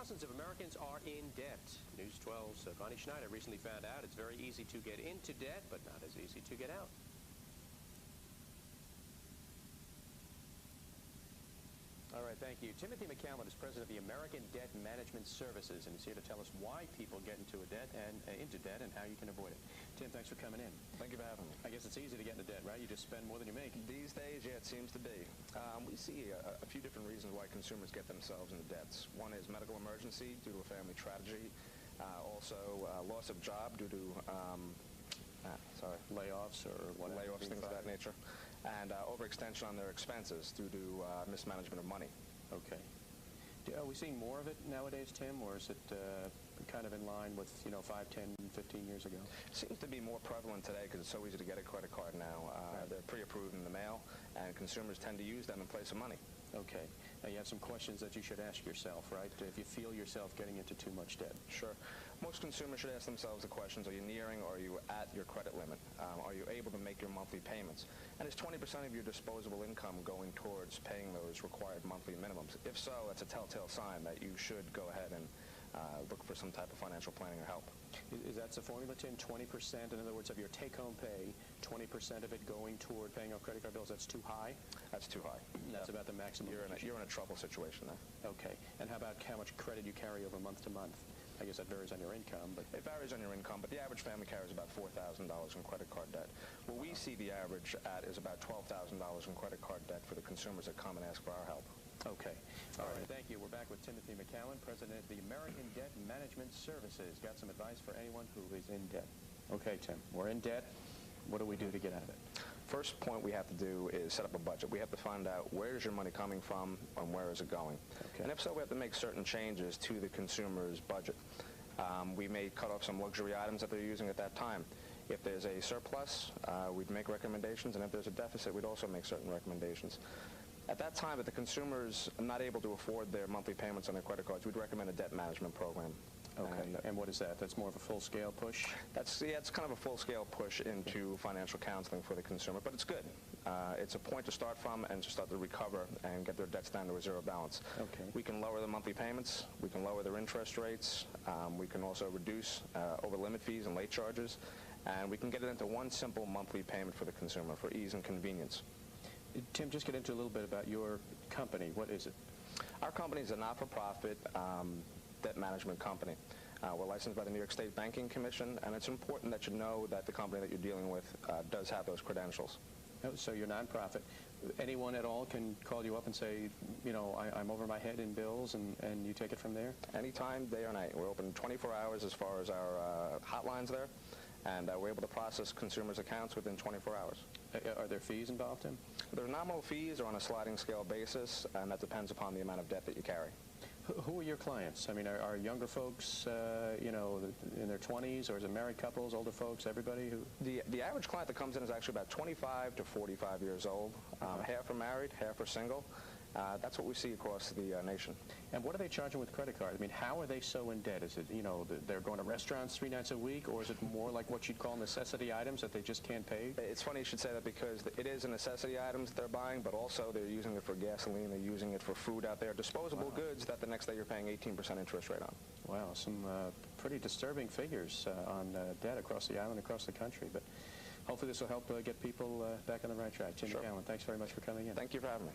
Thousands of Americans are in debt. News 12's Bonnie Schneider recently found out it's very easy to get into debt, but not as easy to get out. All right, thank you. Timothy McCallan is president of the American Debt Management Services, and he's here to tell us why people get into debt and how you can avoid it. Tim, thanks for coming in. Thank you for having me. I guess it's easy to get into debt, right? You just spend more than you make. These days, yeah, it seems to be. We see a few different reasons why consumers get themselves into debts. One is medical emergency due to a family tragedy. Also, loss of job due to layoffs or whatever. Layoffs, things of that nature. And overextension on their expenses due to mismanagement of money. Okay. Are we seeing more of it nowadays, Tim, or is it kind of in line with, 5, 10, 15 years ago? It seems to be more prevalent today because it's so easy to get a credit card now. Right. They're pre-approved in the mail, and consumers tend to use them in place of money. Okay. Now, you have some questions that you should ask yourself, right? If you feel yourself getting into too much debt. Sure. Most consumers should ask themselves the questions, are you nearing or are you at your credit limit? Are you able to make your monthly payments? And is 20% of your disposable income going towards paying those required monthly minimums? If so, that's a telltale sign that you should go ahead and look for some type of financial planning or help. Is that the formula, Tim? 20%, in other words, of your take-home pay, 20% of it going toward paying off credit card bills, that's too high? That's too high. That's about the maximum. You're in a trouble situation there. Okay. And how about how much credit you carry over month to month? I guess that varies on your income, but... It varies on your income, but the average family carries about $4,000 in credit card debt. What we see the average at is about $12,000 in credit card debt for the consumers that come and ask for our help. Okay. All right. Thank you. We're back with Timothy McCallan, president of the American Debt Management Services. Got some advice for anyone who is in debt. Okay, Tim. We're in debt. What do we do to get out of it? First point we have to do is set up a budget. We have to find out where is your money coming from and where is it going. Okay. And if so, we have to make certain changes to the consumer's budget. We may cut off some luxury items that they're using at that time. If there's a surplus, we'd make recommendations, and if there's a deficit, we'd also make certain recommendations. At that time, if the consumer's not able to afford their monthly payments on their credit cards, we'd recommend a debt management program. Okay. And what is that? That's more of a full-scale push? It's kind of a full-scale push into financial counseling for the consumer, but it's good. It's a point to start from and to start to recover and get their debts down to a zero balance. Okay. We can lower the monthly payments. We can lower their interest rates. We can also reduce over-limit fees and late charges. And we can get it into one simple monthly payment for the consumer for ease and convenience. Tim, just get into a little bit about your company. What is it? Our company is a not-for-profit debt management company. We're licensed by the New York State Banking Commission, and it's important that you know that the company that you're dealing with does have those credentials. Oh, so you're nonprofit. Anyone at all can call you up and say, I'm over my head in bills, and you take it from there? Anytime, day or night. We're open 24 hours as far as our hotlines there, and we're able to process consumers' accounts within 24 hours. Are there fees involved, Tim? There are nominal fees or on a sliding scale basis, and that depends upon the amount of debt that you carry. Who are your clients? I mean, are younger folks, in their 20s, or is it married couples, older folks, everybody? The average client that comes in is actually about 25 to 45 years old. Half are married, half are single. That's what we see across the nation. And what are they charging with credit cards? I mean, how are they so in debt? Is it, they're going to restaurants 3 nights a week, or is it more like what you'd call necessity items that they just can't pay? It's funny you should say that because it is a necessity items that they're buying, but also they're using it for gasoline, they're using it for food out there, disposable goods that the next day you're paying 18% interest rate on. Wow, some pretty disturbing figures on debt across the island, across the country. But hopefully this will help get people back on the right track. Tim McCallan, thanks very much for coming in. Thank you for having me.